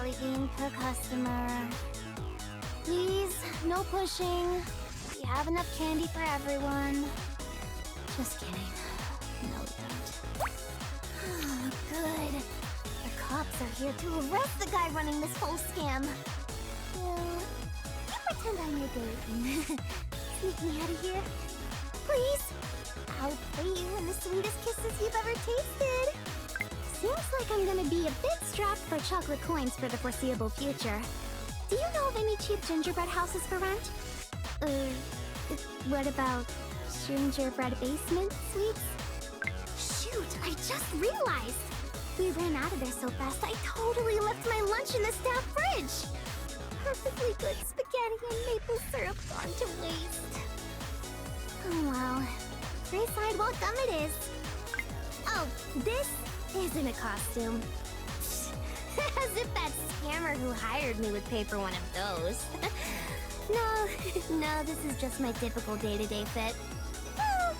jelly bean per customer. Please, no pushing. We have enough candy for everyone. Just kidding. No, we don't. Oh, good. The cops are here to arrest the guy running this whole scam. Well, you pretend I'm your date and sneak me out of here. Please? I'll pay you in the sweetest kisses you've ever tasted. Seems like I'm gonna be a bit strapped for chocolate coins for the foreseeable future. Do you know of any cheap gingerbread houses for rent? What about gingerbread basement suites? Shoot, I just realized! We ran out of there so fast I totally left my lunch in the staff fridge! Perfectly good spaghetti and maple syrup gone to waste. Oh well. Free sidewalk gum it is. Oh, this isn't a costume. As if that scammer who hired me would pay for one of those. No, this is just my typical day-to-day fit. Well,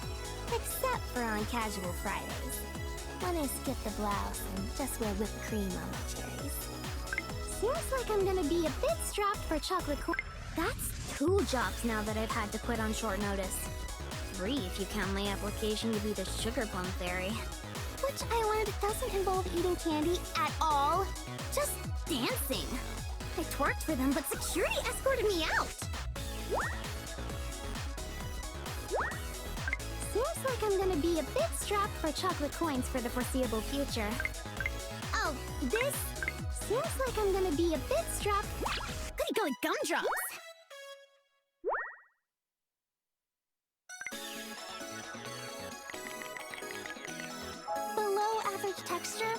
except for on casual Fridays, when I skip the blouse and just wear whipped cream on my cherries. Seems like I'm gonna be a bit strapped for chocolate That's 2 jobs now that I've had to quit on short notice. 3 if you count my application to be the sugar plum fairy. Which I learned doesn't involve eating candy at all. Just dancing. I twerked for them, but security escorted me out. Seems like I'm gonna be a bit strapped for chocolate coins for the foreseeable future. Oh, this? Seems like I'm gonna be a bit strapped. Goody golly gumdrops! Below average texture.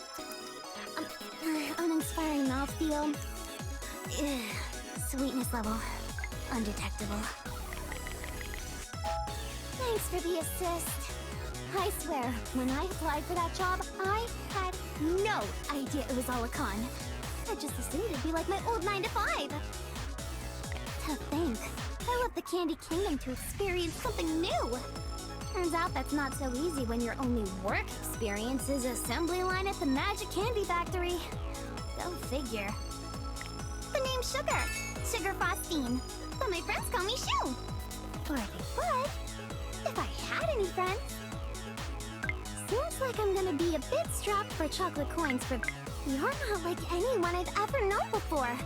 Uninspiring mouthfeel. Sweetness level. Undetectable. Thanks for the assist. I swear, when I applied for that job, I had no idea it was all a con. I just assumed it'd be like my old 9 to 5. To think, I left the Candy Kingdom to experience something new. Turns out that's not so easy when your only work experience is assembly line at the Magic Candy Factory. Go figure. The name's Sugar. Sugar Frostine. But my friends call me Shoo. Or they would, if I had any friends. Seems like I'm gonna be a bit strapped for chocolate coins for... You're not like anyone I've ever known before.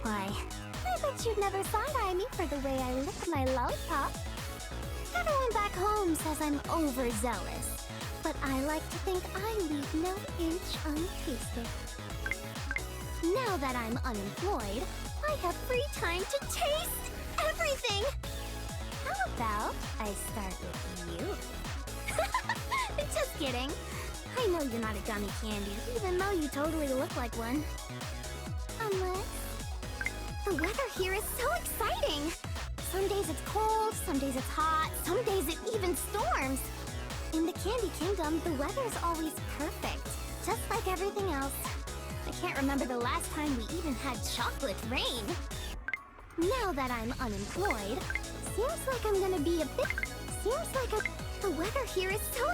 Why, I bet you'd never side-eye me for the way I lick my lollipop. Everyone back home says I'm overzealous, but I like to think I leave no inch untasted. Now that I'm unemployed, I have free time to taste everything! How about I start with you? Just kidding. I know you're not a gummy candy, even though you totally look like one. Unless... The weather here is so exciting! Some days it's cold, some days it's hot, some days it even storms. In the Candy Kingdom, the weather's always perfect, just like everything else. I can't remember the last time we even had chocolate rain. Now that I'm unemployed, seems like I'm gonna be a bit... Seems like the weather here is so...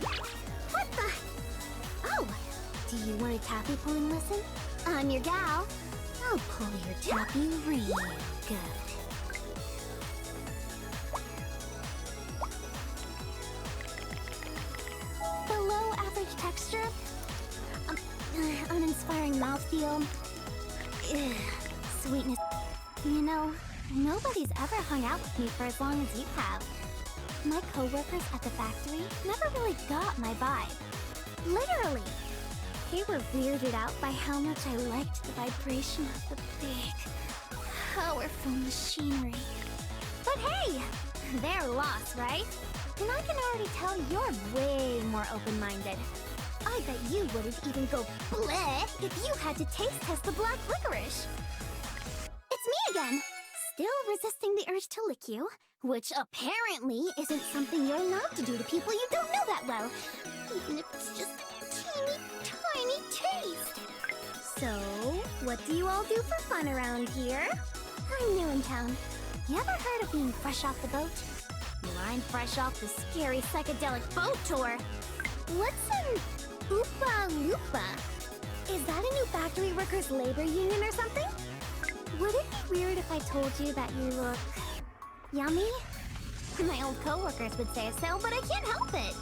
What the... Oh, do you want a tappy pulling lesson? I'm your gal. I'll pull your tappy real good. Below average texture. Uninspiring mouthfeel. Sweetness. You know, nobody's ever hung out with me for as long as you have. My coworkers at the factory never really got my vibe. Literally. They were weirded out by how much I liked the vibration of the big, powerful machinery. But hey, they're lost, right? And I can already tell you're way more open-minded. I bet you wouldn't even go bleh if you had to taste test the black licorice. It's me again! Still resisting the urge to lick you, which apparently isn't something you're allowed to do to people you don't know that well, even if it's just a teeny tiny taste. So, what do you all do for fun around here? I'm new in town. You ever heard of being fresh off the boat? Well, I'm fresh off the scary psychedelic boat tour. What's an Oopa Loopa? Is that a new factory workers' labor union or something? Would it be weird if I told you that you look yummy? My old coworkers would say so, but I can't help it.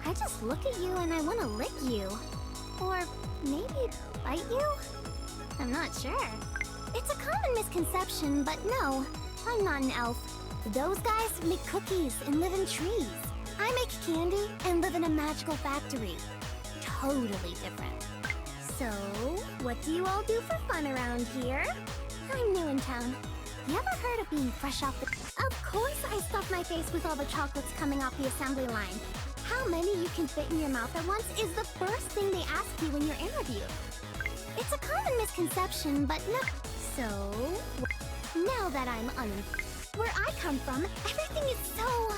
I just look at you and I want to lick you. Or maybe bite you? I'm not sure. It's a common misconception, but no, I'm not an elf. Those guys make cookies and live in trees. I make candy and live in a magical factory. Totally different. So, what do you all do for fun around here? I'm new in town. You ever heard of being fresh off the... Of course I stuff my face with all the chocolates coming off the assembly line. How many you can fit in your mouth at once is the first thing they ask you when you're interviewed. It's a common misconception, but no... So... Now that I'm where I come from, everything is so...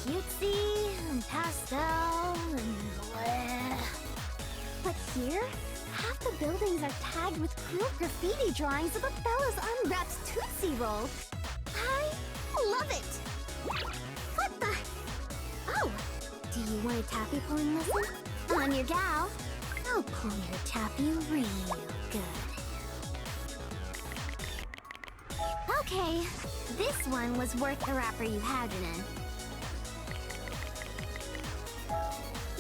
cutesy and pastel and bleh. But here, half the buildings are tagged with cruel graffiti drawings of a fella's unwrapped Tootsie Roll. I love it! What the... Oh! Do you want a taffy pulling lesson? I'm your gal. I'll pull your taffy real good. Okay, this one was worth the wrapper you had it in.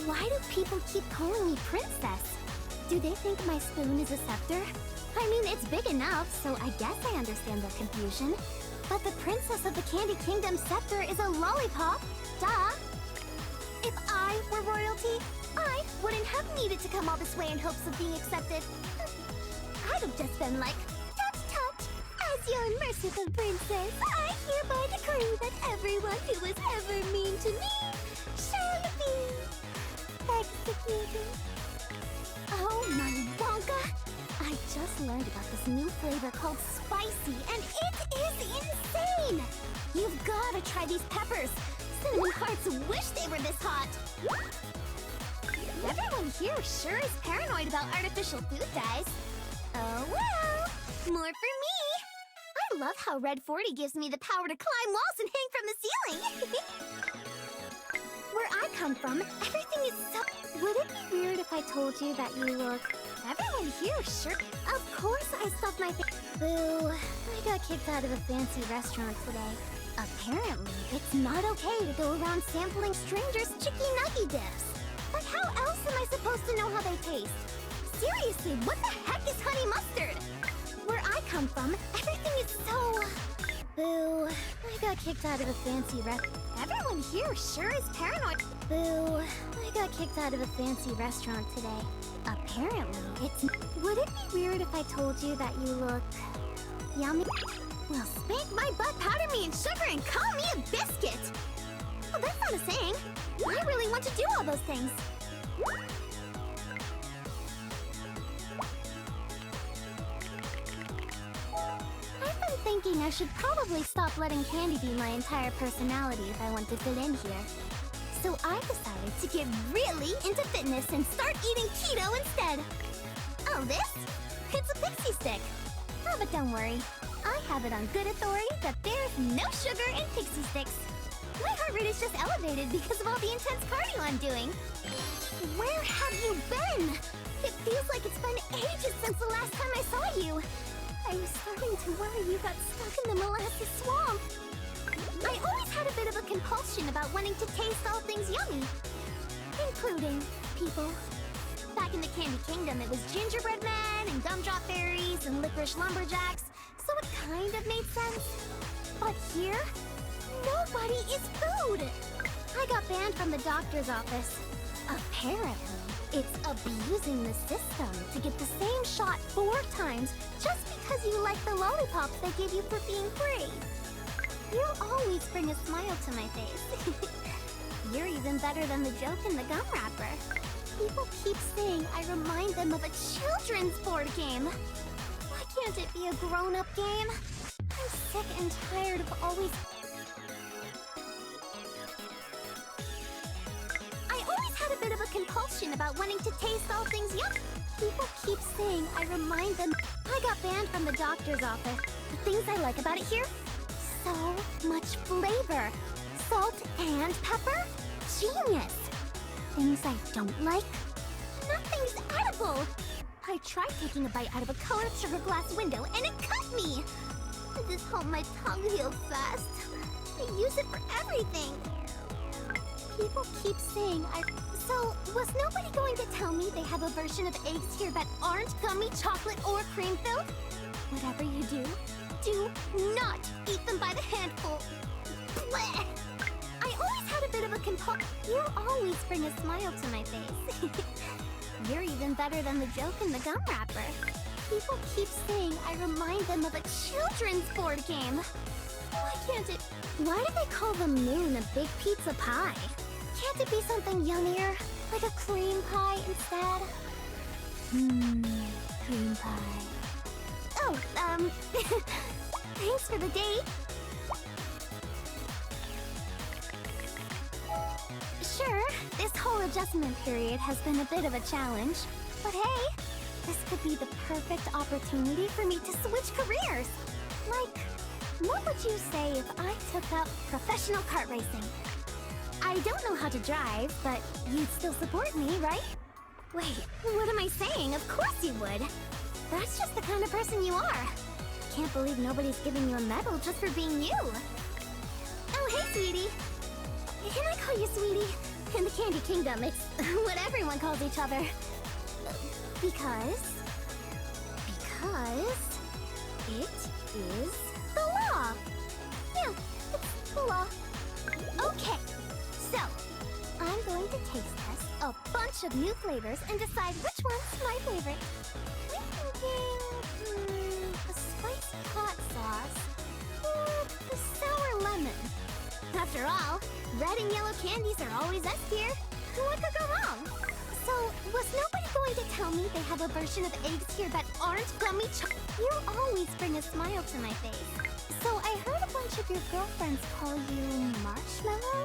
Why do people keep calling me princess? Do they think my spoon is a scepter? I mean, it's big enough, so I guess I understand their confusion. But the princess of the Candy Kingdom scepter is a lollipop. Duh! If I were royalty, I wouldn't have needed to come all this way in hopes of being accepted. I'd have just been like, tut tut! As your merciful princess, I hereby decree that everyone who was ever mean to me shall be executed. Oh my Wonka! I just learned about this new flavor called spicy, and it is insane! You've gotta try these peppers! Cinnamon hearts wish they were this hot! Everyone here sure is paranoid about artificial food dyes. Oh well, more for me! I love how Red 40 gives me the power to climb walls and hang from the ceiling! Where I come from, everything is so... Would it be weird if I told you that you look... Everyone here sure... Of course I stuffed my face... Boo, I got kicked out of a fancy restaurant today. Apparently, it's not okay to go around sampling strangers' chicky nuggy dips. But how else am I supposed to know how they taste? Seriously, what the heck is honey mustard? Where I come from, everything is so... Boo, I got kicked out of a fancy Everyone here sure is paranoid. Boo, I got kicked out of a fancy restaurant today. Apparently, it's... Would it be weird if I told you that you look... yummy? Well, spank my butt, powder me in sugar, and call me a biscuit! Well, that's not a saying. I really want to do all those things. I've been thinking I should probably stop letting candy be my entire personality if I want to fit in here. So I decided to get really into fitness and start eating keto instead. Oh, this? It's a pixie stick. Oh, but don't worry. I have it on good authority that there's no sugar in pixie sticks. My heart rate is just elevated because of all the intense cardio I'm doing. Where have you been? It feels like it's been ages since the last time I saw you. I was starting to worry you got stuck in the molasses swamp. I always had a bit of a compulsion about wanting to taste all things yummy. Including people. Back in the Candy Kingdom, it was gingerbread men and gumdrop fairies and licorice lumberjacks, so it kind of made sense. But here, nobody is food! I got banned from the doctor's office. Apparently, it's abusing the system to get the same shot 4 times just because you like the lollipops they give you for being free. You always bring a smile to my face. You're even better than the joke in the gum wrapper. People keep saying I remind them of a children's board game. Why can't it be a grown-up game? I'm sick and tired of always... I always had a bit of a compulsion about wanting to taste all things yum. People keep saying I remind them... I got banned from the doctor's office. The things I like about it here? So much flavor. Salt and pepper? Genius. Things I don't like? Nothing's edible. I tried taking a bite out of a colored sugar glass window and it cut me! This helped my tongue heal fast. I use it for everything. People keep saying So, was nobody going to tell me they have a version of eggs here that aren't gummy, chocolate, or cream-filled? Whatever you do not eat them by the handful. Blech! I always had a bit of a You always bring a smile to my face. You're even better than the joke in the gum wrapper. People keep saying I remind them of a children's board game. Why can't it? Why do they call the moon a big pizza pie? Can't it be something yummier? Like a cream pie instead? Cream pie. Oh, thanks for the date. Sure, this whole adjustment period has been a bit of a challenge. But hey, this could be the perfect opportunity for me to switch careers. Like, what would you say if I took up professional kart racing? I don't know how to drive, but you'd still support me, right? Wait, what am I saying? Of course you would. That's just the kind of person you are. Can't believe nobody's giving you a medal just for being you. Oh, hey, sweetie. Can I call you sweetie? In the Candy Kingdom, it's what everyone calls each other. Because it is the law. Yeah, it's the law. Okay, so I'm going to taste test a bunch of new flavors and decide which one's my favorite. I'm thinking, the spicy hot sauce or the sour lemon. After all, red and yellow candies are always S tier. What could go wrong? So, was nobody going to tell me they have a version of eggs here that aren't gummy You always bring a smile to my face. So, I heard a bunch of your girlfriends call you Marshmallow?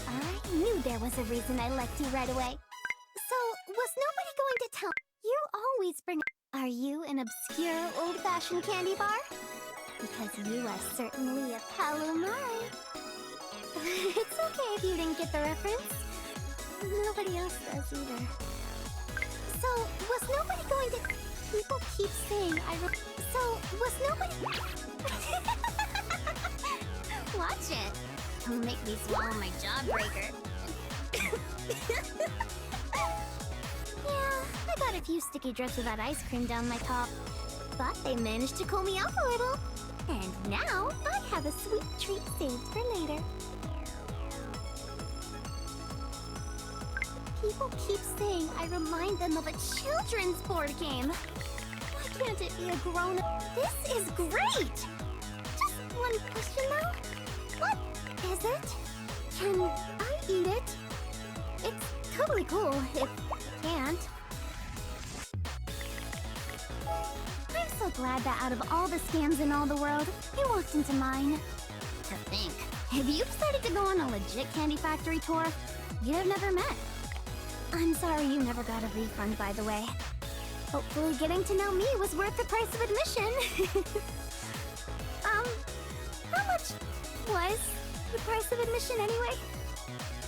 I knew there was a reason I liked you right away. So, was nobody going to tell You always bring Are you an obscure old-fashioned candy bar? Because you are certainly a pal of mine. It's okay if you didn't get the reference. Nobody else does either. So, was nobody going to... People keep saying So, was nobody... Watch it. Don't make me swallow my jawbreaker. Yeah, I got a few sticky drips of that ice cream down my top. But they managed to cool me off a little. And now, I have a sweet treat saved for later. People keep saying I remind them of a children's board game. Why can't it be a grown-up? This is great! Just one question though. What is it? Can I eat it? It's totally cool if I can't. I'm so glad that out of all the scams in all the world, you walked into mine. To think, if you decided to go on a legit candy factory tour, you'd have never met. I'm sorry you never got a refund, by the way. Hopefully getting to know me was worth the price of admission. How much was the price of admission anyway?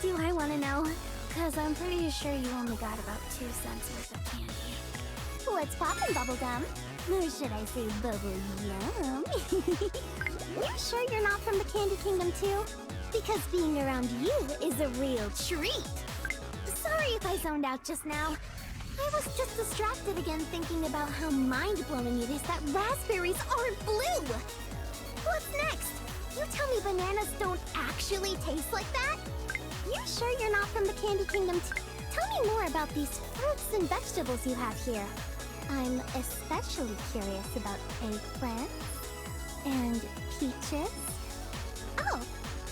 Do I want to know? Because I'm pretty sure you only got about 2 cents worth of candy. What's poppin', bubblegum? Or should I say bubble yum? You sure you're not from the Candy Kingdom too? Because being around you is a real treat. Sorry if I zoned out just now. I was just distracted again thinking about how mind-blowing it is that raspberries aren't blue! What's next? You tell me bananas don't actually taste like that? You sure you're not from the Candy Kingdom Tell me more about these fruits and vegetables you have here. I'm especially curious about eggplants and peaches. Oh,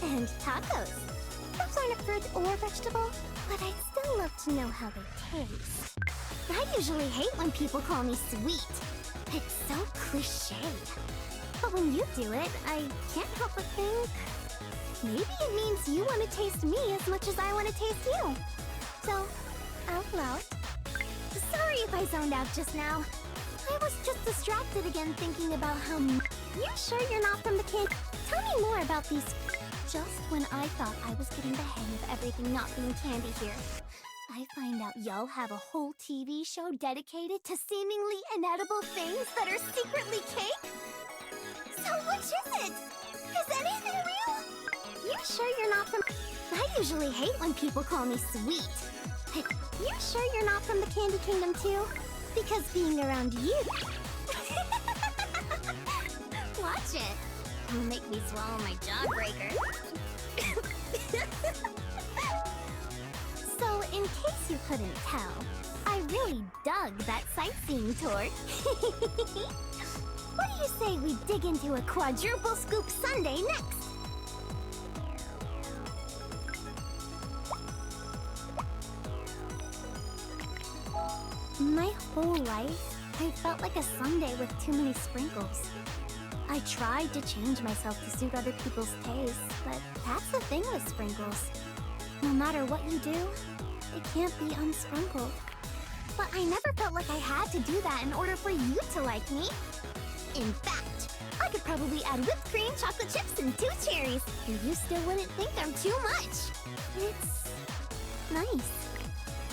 and tacos. Those aren't a fruit or vegetable, but I'd still love to know how they taste. I usually hate when people call me sweet. It's so cliché. But when you do it, I can't help but think... Maybe it means you want to taste me as much as I want to taste you. So, out loud. Sorry if I zoned out just now. I was just distracted again thinking about how... You sure you're not from the candy? Tell me more about these... Just when I thought I was getting the hang of everything not being candy here, I find out y'all have a whole TV show dedicated to seemingly inedible things that are secretly cake? So which is it? Is anything real? You sure you're not from... I usually hate when people call me sweet. But you sure you're not from the Candy Kingdom too? Because being around you... Watch it. It'll make me swallow my jawbreaker. So, in case you couldn't tell, I really dug that sightseeing tour. What do you say we dig into a quadruple scoop sundae next? My whole life, I felt like a sundae with too many sprinkles. I tried to change myself to suit other people's tastes, but that's the thing with sprinkles. No matter what you do, it can't be unsprinkled. But I never felt like I had to do that in order for you to like me. In fact, I could probably add whipped cream, chocolate chips, and 2 cherries, and you still wouldn't think I'm too much. It's nice.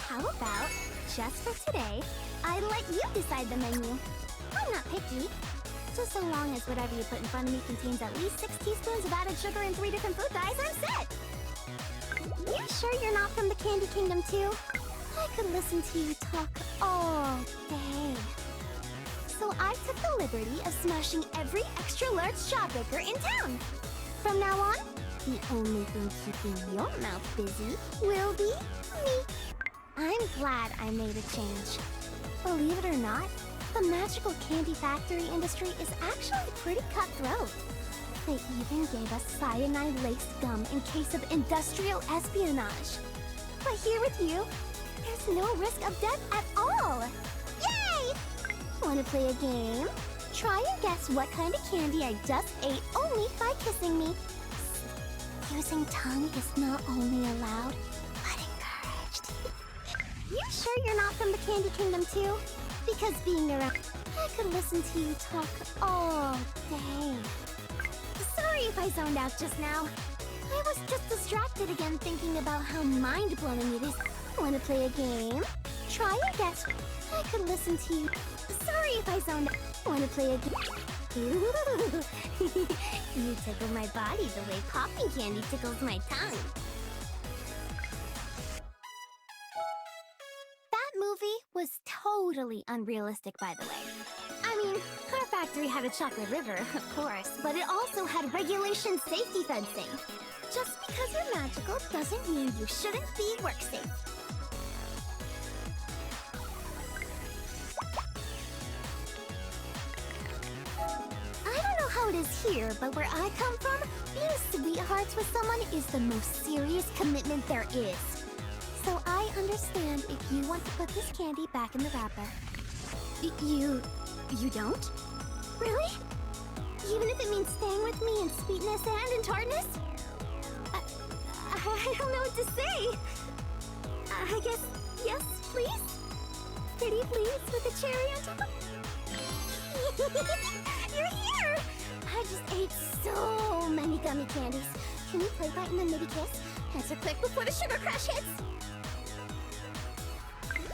How about, just for today, I let you decide the menu. I'm not picky. Just so long as whatever you put in front of me contains at least 6 teaspoons of added sugar and 3 different food dyes, I'm set! You sure you're not from the Candy Kingdom too? I could listen to you talk all day. So I took the liberty of smashing every extra large jawbreaker in town. From now on, the only thing keeping your mouth busy will be me. I'm glad I made a change. Believe it or not, the magical candy factory industry is actually pretty cutthroat. They even gave us cyanide-laced gum in case of industrial espionage. But here with you, there's no risk of death at all. Yay! Want to play a game? Try and guess what kind of candy I just ate only by kissing me. Using tongue is not only allowed, but encouraged. You sure you're not from the Candy Kingdom too? Because being around, I could listen to you talk all day. Sorry if I zoned out just now. I was just distracted again thinking about how mind-blowing it is. Want to play a game? Try and guess. I could listen to you. Sorry if I zoned out. Want to play a game? Ooh. You tickle my body the way popping candy tickles my tongue. That movie was totally unrealistic, by the way. I mean, our factory had a chocolate river, of course, but it also had regulation safety fencing. Just because you're magical doesn't mean you shouldn't be work safe. I don't know how it is here, but where I come from, being sweethearts with someone is the most serious commitment there is. So I understand if you want to put this candy back in the wrapper. You don't? Really? Even if it means staying with me in sweetness and in tartness? I don't know what to say. I guess, yes, please? Pretty please with a cherry on top? You're here! I just ate so many gummy candies. Can we play fight and then maybe kiss? Answer quick before the sugar crash hits.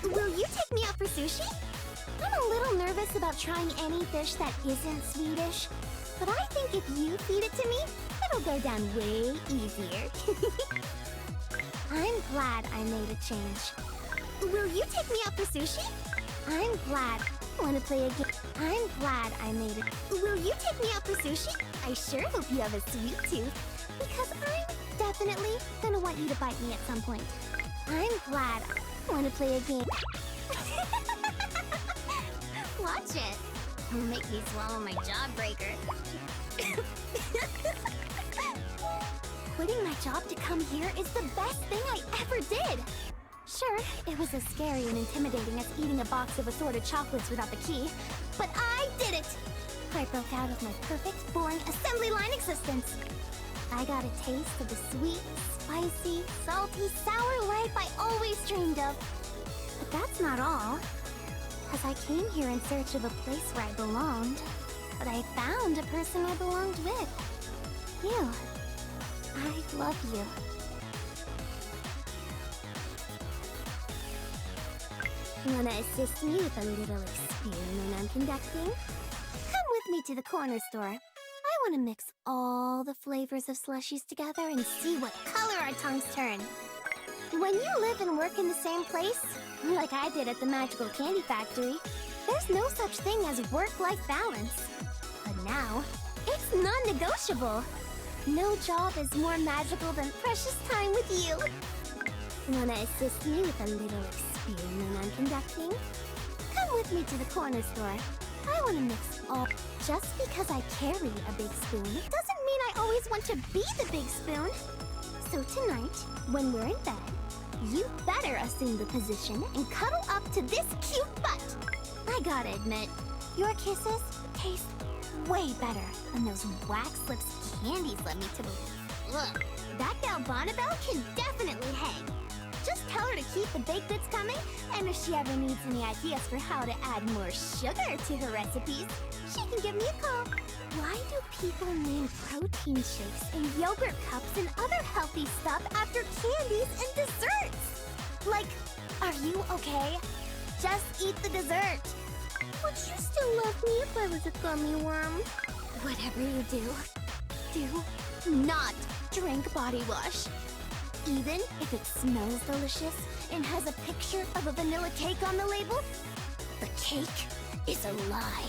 Will you take me out for sushi? I'm a little nervous about trying any fish that isn't Swedish, but I think if you feed it to me, it'll go down way easier. I'm glad I made a change. Will you take me out for sushi? I'm glad. Want to play a game? I'm glad I made it. Will you take me out for sushi? I sure hope you have a sweet tooth, because I'm definitely gonna want you to bite me at some point. I'm glad. Want to play a game? Watch it. It'll make me swallow my jawbreaker. Quitting my job to come here is the best thing I ever did. Sure, it was as scary and intimidating as eating a box of assorted chocolates without the key, but I did it! I broke out of my perfect, boring assembly line existence. I got a taste of the sweet, spicy, salty, sour life I always dreamed of. But that's not all. Because I came here in search of a place where I belonged, but I found a person I belonged with. You. I love you. Wanna assist me with a little experiment I'm conducting? Come with me to the corner store. I wanna mix all the flavors of slushies together and see what color our tongues turn. When you live and work in the same place, like I did at the Magical Candy Factory, there's no such thing as work-life balance. But now, it's non-negotiable. No job is more magical than precious time with you. Wanna assist me with a little experiment I'm conducting? Come with me to the corner store. I wanna mix all... Just because I carry a big spoon doesn't mean I always want to be the big spoon. So tonight, when we're in bed, you better assume the position and cuddle up to this cute butt. I gotta admit, your kisses taste way better than those wax lips candies led me to believe. Ugh, that gal Bonnabelle can definitely hang. Just tell her to keep the baked goods coming, and if she ever needs any ideas for how to add more sugar to her recipes, she can give me a call. Why do people name protein shakes and yogurt cups and other healthy stuff after candies and desserts? Like, are you okay? Just eat the dessert. Would you still love me if I was a gummy worm? Whatever you do not drink body wash. Even if it smells delicious and has a picture of a vanilla cake on the label, the cake is a lie.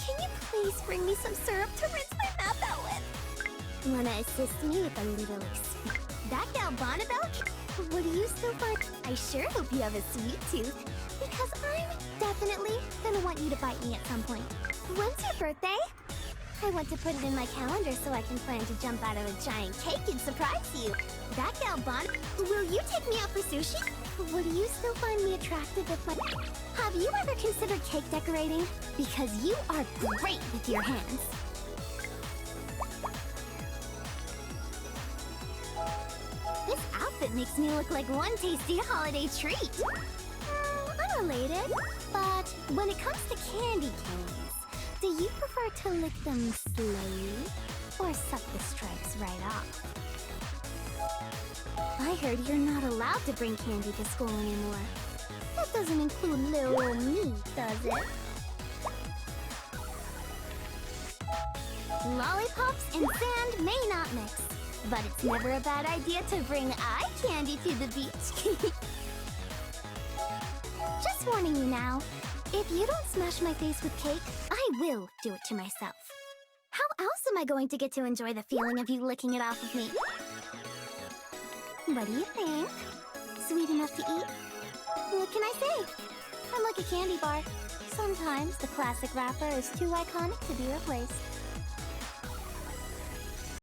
Can you please bring me some syrup to rinse my mouth out with? Wanna assist me with a little That gal Bonnabelle? What do you still find? I sure hope you have a sweet tooth, because I'm definitely gonna want you to bite me at some point. When's your birthday? I want to put it in my calendar so I can plan to jump out of a giant cake and surprise you. That gal Bon, will you take me out for sushi? Would you still find me attractive if my... Have you ever considered cake decorating? Because you are great with your hands. This outfit makes me look like one tasty holiday treat. Unrelated, but when it comes to candy canes, do you prefer to lick them slowly or suck the stripes right off? I heard you're not allowed to bring candy to school anymore. That doesn't include little me, does it? Lollipops and sand may not mix, but it's never a bad idea to bring eye candy to the beach. Just warning you now, if you don't smash my face with cake, I will do it to myself. How else am I going to get to enjoy the feeling of you licking it off of me? What do you think? Sweet enough to eat? What can I say? I'm like a candy bar. Sometimes the classic wrapper is too iconic to be replaced.